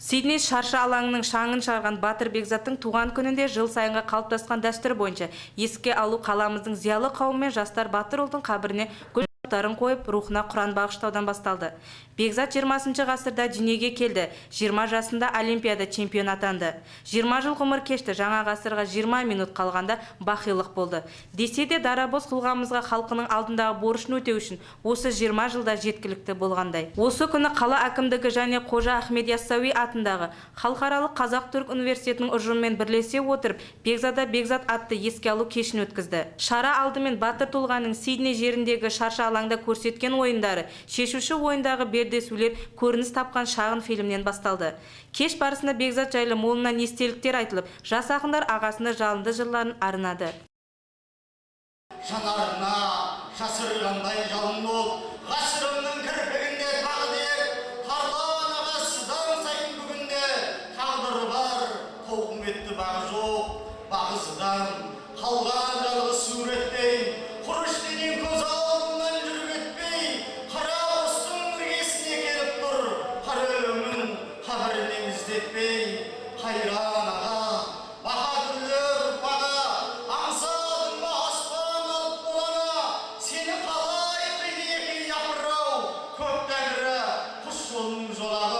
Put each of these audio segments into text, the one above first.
Сидней шаршы алаңының шаңын шығарған Батыр Бекзаттың туған күнінде жыл сайынғы қалыптасқан дәстүр бойынша еске алу қаламыздың зиялы қауымы мен жастар Батыр ұлдың қабіріне гүл шоқтарын қойып, рухына Құран бағыштаудан басталды. Бекзат 20 ғасырда дүниеге келді. 20 жасында Олимпиада чемпион атанды. 20 жыл ғұмыр кешті. Жаңа ғасырға 20 минут қалғанда бақилық болды. Десе де дарабоз қылғамызға халқының алдындағы борышын өтеу үшін осы 20 жылда жеткілікті болғандай. Осы күні қала әкімдігі және Қожа Ахмет Яссауи атындағы Халықаралық Қазақ-Түрік университетінің ұжымымен бірлесе отырып, Бекзада Бекзат атты еске алу кешін өткізді. Шара алдымен Батыр тұлғаның Сидней жеріндегі шаршы алаңда көрсеткен ойындары, шешуші ойындағы бердесулер көрініс тапқан шағын фильмнен басталды. Кеш барысында Бекзат жайлы молынан естеліктер айтылып, жас ақындар ағасына жалынды жырларын арнады. Жанарына жасырғандай жалын ол, ғасырымның кірпігінде тағы дек, тарлан аға сыздан сайын бүгінде, тағдыры бар, тауқыметті бағы жоқ, бағызыдан қалған жалғыз суреттей, құрыш денен көз алдынан жүріп етпей, қара ұстың іргесіне келіп тұр, қара өлімнің қабірінен іздетпей, қайран аға, баһадүрлер ұрпағы, аңсадың ба аспан алып болана, сені қалай қиды екен япырау, көк тәңірі, құс жолының жолағы.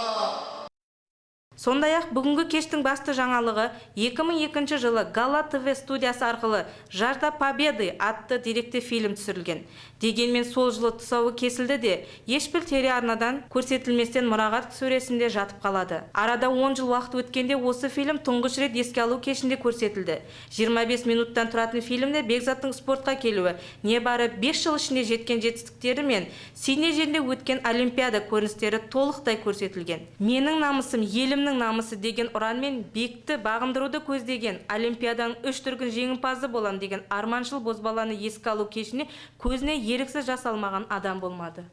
Сондай-ақ бүгінгі кештің басты жаңалығы 2002 жылы Гала ТВ студиясы арқылы «Жажда Победы» атты деректі фильм түсірілген. Дегенмен сол жылы тұсауы кесілді де, ешбір телеарнадан көрсетілместен мұрағат сөресінде жатып қалады. Арада 10 жыл уақыт өткенде осы фильм тұңғыш рет еске алу кешінде көрсетілді. 25 минуттан тұратын фильмде Бекзаттың спортқа келуі, небары 5 жыл ішінде жеткен жетістіктері мен Сидней жерінде өткен Олимпиада көріністері толықтай көрсетілген. Менің намысым елімнің намысы деген ұранмен бекті бағындыруды көздеген Олимпиаданың 3 дүркін жеңімпазы болам деген арманшыл бозбаланы еске алу кешіне көзіне еріксіз жасалмаған адам болмады.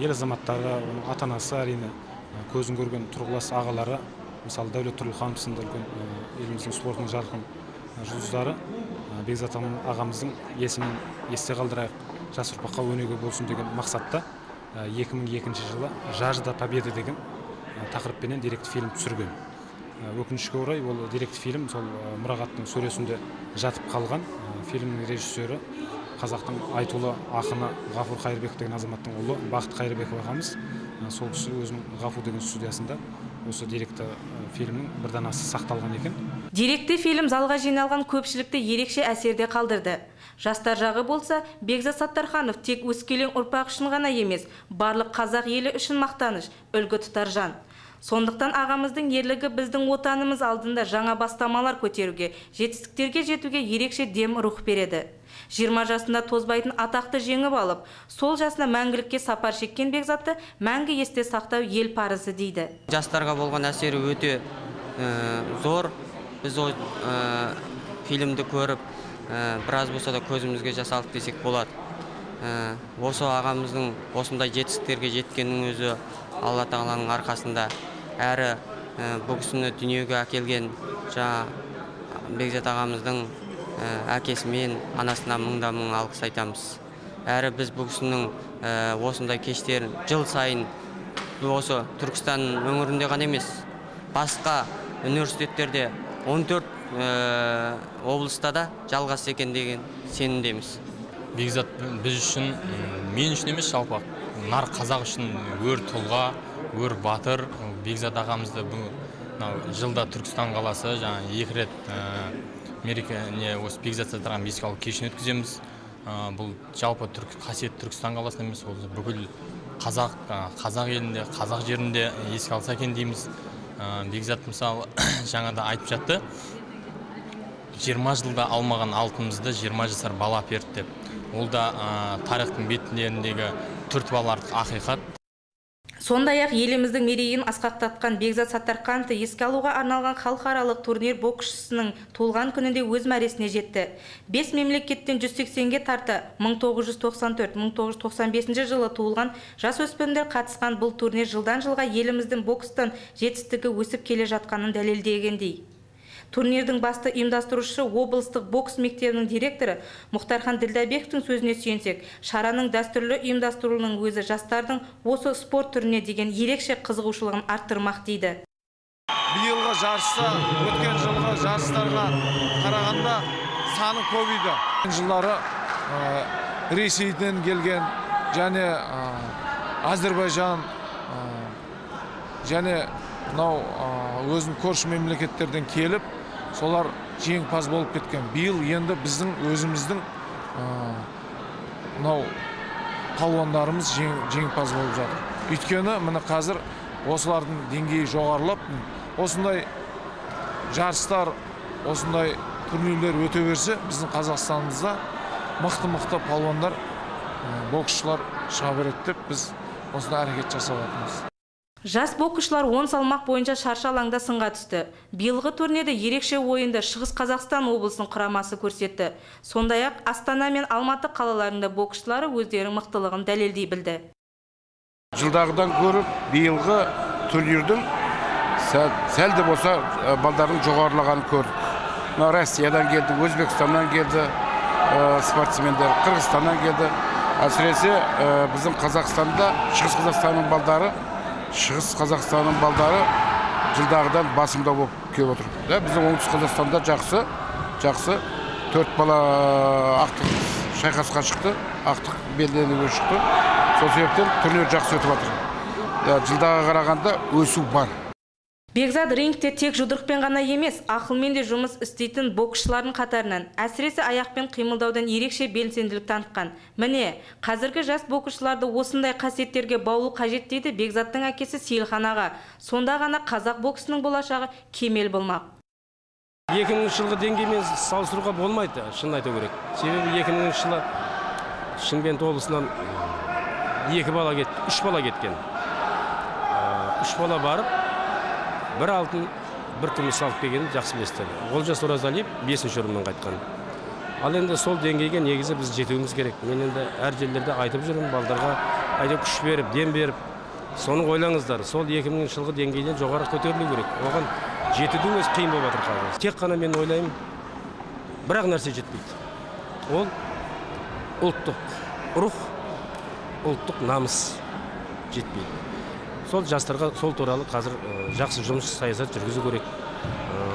Ел азаматтары, ата-анасы әрине көзін көрген тұрғылас ағалары, мысалы Дәулет Тұрлыханов сынды үлкен еліміздің спортының жарқын жұлдыздары Бекзат ағамыздың есімін есте қалдырайық, жас ұрпаққа өнеге болсын деген мақсатта 2002 жылы «Жажда Победы» деген тақырыппенен деректі фильм түсірген. Өкінішке орай ол деректі фильм сол мұрағаттың сөресінде жатып қалған. Фильмнің режиссері қазақтың айтулы ақыны Ғафур Қайырбеков деген азаматтың ұлы Бақыт Қайырбеков ағамыз. Сол кісі өзінің Ғафур деген студиясында осы деректі фильмнің бір данасы сақталған екен. Деректі фильм залға жиналған көпшілікті ерекше әсерде қалдырды. Жастар жағы болса, Бекзат Саттарханов тек өскелең ұрпақ үшін ғана емес, барлық қазақ елі үшін мақтаныш, үлгі тұтар жан. Сондықтан ағамыздың ерлігі біздің отанымыз алдында жаңа бастамалар көтеруге, жетістіктерге жетуге ерекше дем рух береді. 20 жасында тозбайтын атақты жеңіп алып, сол жасына мәңгілікке сапар шеккен Бекзатты мәңгі есте сақтау ел парызы дейді. Жастарға болған әсері өте зор. Біз ол фильмді көріп, біраз болса да көзімізге жас алдық десек болады. Осы ағамыздың осындай жетістіктерге жеткеннің өзі Алла тағаланың арқасында. Әрі бұл кісіні дүниеге әкелген Бекзат ағамыздың әкесі мен анасына мың алғыс айтамыз. Әрі біз бұл кісінің осындай кештерін жыл сайын осы Түркістан өңірінде ғана емес, басқа университеттерде 14 облыста да жалғасы екен деген сенімдеміз. Бекзат біз үшін, мен үшін емес, жалпы нар қазақ үшін өр тұлға, өр батыр. Бекзат ағамызды жылда Түркістан қаласы екі рет осы Бекзат Саттарханов еске алу кешін өткіземіз. Бұл жалпы қасиет Түркістан қаласында емес, бүкіл қазақ елінде, қазақ жерінде еске алса екен дейміз. Бекзат мысалы жаңада айтып жатты, 20 жылда алмаған алтынымызды 20 жасар бала берді деп. Ол да тарихтың беттеріндегі түртіп артық ақиқат. Сондай-ақ еліміздің мерейін асқақтатқан Бекзат Саттархановты еске алуға арналған халықаралық турнир боксшысының туылған күнінде өз мәресіне жетті. 5 мемлекеттен 180-ге тарта 1994-1995 жылы туылған жасөспірімдер қатысқан бұл турнир жылдан жылға еліміздің бокстан жетістігі өсіп келе жатқанын дәлелдегендей. Турнирдің басты ұйымдастырушысы облыстық бокс мектебінің директоры Мұхтархан Ділдәбековтің сөзіне сүйенсек, шараның дәстүрлі ұйымдастырылуының өзі жастардың осы спорт түріне деген ерекше қызығушылығын арттырмақ дейді. Биылғы жарыста өткен жылғы жарыстарға қарағанда саны көбейді. Жылдары Ресейден келген және Әзербайжан және мынау өзінің көрші мемлекеттерден келіп, солар жеңімпаз болып кеткен. Биыл енді біздің өзіміздің мынау палуандарымыз жеңімпаз болып жатыр. Өйткені міне қазір осылардың деңгейі жоғарылап, осындай жарыстар, осындай турнирлер өте берсе, біздің Қазақстанымызда мықты палуандар, боксшылар шыға береді деп біз осындай әрекет жасап жатырмыз. Жас боксшылар 10 салмақ бойынша шаршы алаңда сынға түсті. Биылғы турнирде ерекше ойынды Шығыс Қазақстан облысының құрамасы көрсетті. Сондай-ақ Астана мен Алматы қалаларында боксшылары өздерінің мықтылығын дәлелдей білді. Жылдағыдан көріп, биылғы турнирдің сәл де болса балдардың жоғарылағанын көрдік. Россиядан келді, Өзбекстаннан келді спортсмендер, Қырғызстаннан келді. Әсіресе біздің Қазақстанда Шығыс Қазақстанның балдары жылдағыдан басымда болып келіп отыр. Біздің оңтүстік Қазақстанда жақсы 4 бала ақтық шайқасқа шықты, ақтық белденуге шықты. Сол себептен турнир жақсы өтіп жатыр. Жылдағы қарағанда өсу бар. Бекзат рингте тек жұдырықпен ғана емес, ақылмен де жұмыс істейтін боксшылардың қатарынан, әсіресе аяқпен қимылдаудан ерекше белсенділік танытқан. Міне, қазіргі жас боксшыларды осындай қасиеттерге баулу қажет дейді Бекзаттың әкесі Сейілхан аға. Сонда ғана қазақ боксының болашағы кемел болмақ. 2000 жылғы деңгеймен салыстыруға болмайды, шын айту керек. Себебі 2000 жылы Шымкент облысынан 3 бала кеткен. 3 бала барып, бір алтын, бір күміс алып келгенін жақсы білесіздер. Олжас Оразалиев 5-ші орыннан қайтқан. Ал енді сол деңгейге негізі біз жетуіміз керек. Мен енді әр жерлерде айтып жүрмін, балдарға күш беріп, дем беріп, соны ойлаңыздар. Сол 2000 жылғы деңгейден жоғары көтерілу керек. Оған жетудің өзі қиын болып жатыр қазір. Тек қана мен ойлаймын, бірақ нәрсе жетпейді. Ол ұлттық рух, ұлттық намыс жетпейді. Сол жастарға сол туралы қазір жақсы жұмыс саясат жүргізу керек,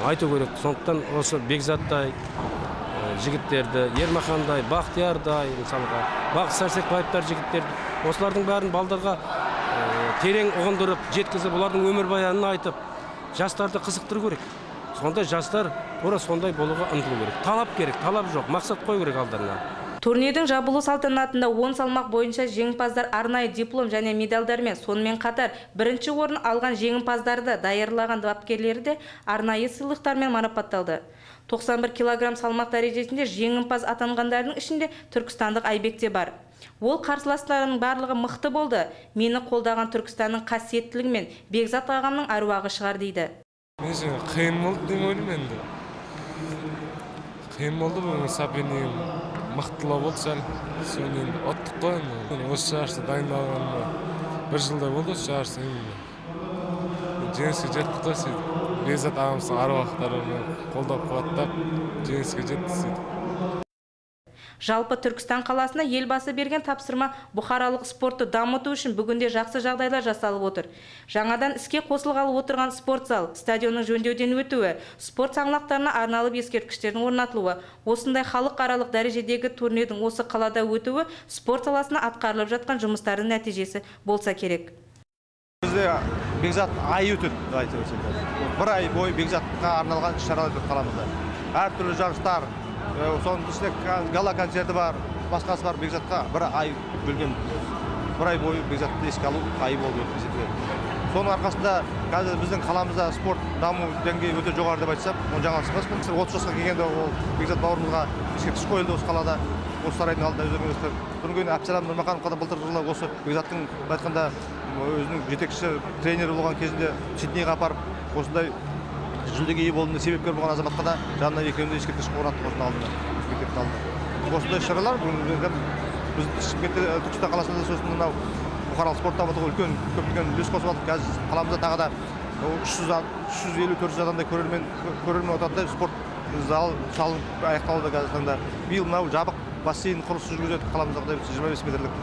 айту керек. Сондықтан осы Бекзаттай жігіттерді, Ермахандай, Бақтиярдай, мысалға, Бақыт Сәрсекбаевтар жігіттерді, осылардың бәрін балдарға терең ұғындырып, жеткізіп, олардың өмірбаянын айтып, жастарды қызықтыру керек. Сондай жастар тура сондай болуға ұмтылу керек. Талап керек, талап жоқ, мақсат қою керек алдарына. Турнирдің жабылу салтанатында 10 салмақ бойынша жеңімпаздар арнайы диплом және медальдармен, сонымен қатар бірінші орын алған жеңімпаздарды даярлаған бапкерлері де арнайы сыйлықтармен марапатталды. 91 килограмм салмақ дәрежесінде жеңімпаз атанғандардың ішінде түркістандық Айбек те бар. Ол қарсыластарының барлығы мықты болды. Мені қолдаған Түркістанның қасиеттілігімен Бекзат ағамның әруағы шығар дейді. Қиын болды деп ойлаймын енді. Қиын болды бұл сапенің мықтылау болды сәл. Сонымен оттық қой енді. Осы жарысты дайындалғаныма 1 жылдай болды осы жарысты. Жеңіске жеттік қой сөйтіп. Бекзат ағамыздың аруақтарымен қолдап қуаттап жеңіске жеттік сөйтіп. Жалпы Түркістан қаласына елбасы берген тапсырма бұқаралық спортты дамыту үшін бүгінде жақсы жағдайлар жасалып отыр. Жаңадан іске қосылғалы отырған спорт зал, стадионның жөндеуден өтуі, спорт саңлақтарына арналып ескерткіштердің орнатылуы, осындай халықаралық дәрежедегі турнирдің осы қалада өтуі спорт саласына атқарылып жатқан жұмыстардың нәтижесі болса керек. Бізде Бекзат айы өтеді, айтып өтсек. 1 ай бойы Бекзатқа арналған шаралар өтеді қаламызда. Әртүрлі жарыстар, соның ішінде гала концерті бар, басқасы бар. Бекзатқа 1 ай бөлген, 1 ай бойы Бекзатты еске алу айы болып өтеді. Соның арқасында қазір біздің қаламызда спорт даму деңгейі өте жоғары деп айтсам, оны жаңалық шықпаспын. 30 жасқа келгенде ол Бекзат бауырымызға ескерткіш қойылды осы қалада, осы сарайдың алдында өздеріңіздер. Бұдан кейін Әбсалам Нұрмахановқа былтыр жылы осы Бекзаттың айтқанда өзінің жетекші тренері болған кезінде Сиднейге апарып, осындай жүлдеге ие болуына себепкер болған азаматқа да жанына екеуінде ескерткіш орнаттық осының алдында. Осындай шаралар біз Шымкентте Түркістан қаласында сосын мынау бұқаралық спорт дамытуға үлкен көптеген үлес қосып алдық. Қазір қаламызда тағы да 350-400 адамдай көрермен отырғандай спорт зал салынып аяқталуда қазіргі таңда. Биыл мынау жабық бассейн құрылысы жүргізіледі қаламызда 25 метрлік.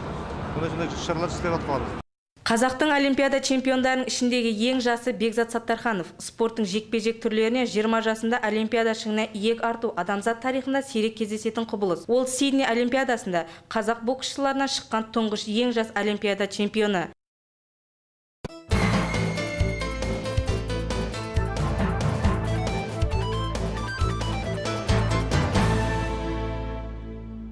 Сондай шаралар істеп жатырмыз. Қазақтың олимпиада чемпиондарының ішіндегі ең жасы Бекзат Саттарханов. Спорттың жекпе-жек түрлеріне 20 жасында олимпиада шыңына иек арту адамзат тарихында сирек кездесетін құбылыс. Ол Сидней олимпиадасында қазақ боксшыларынан шыққан тұңғыш ең жас олимпиада чемпионы.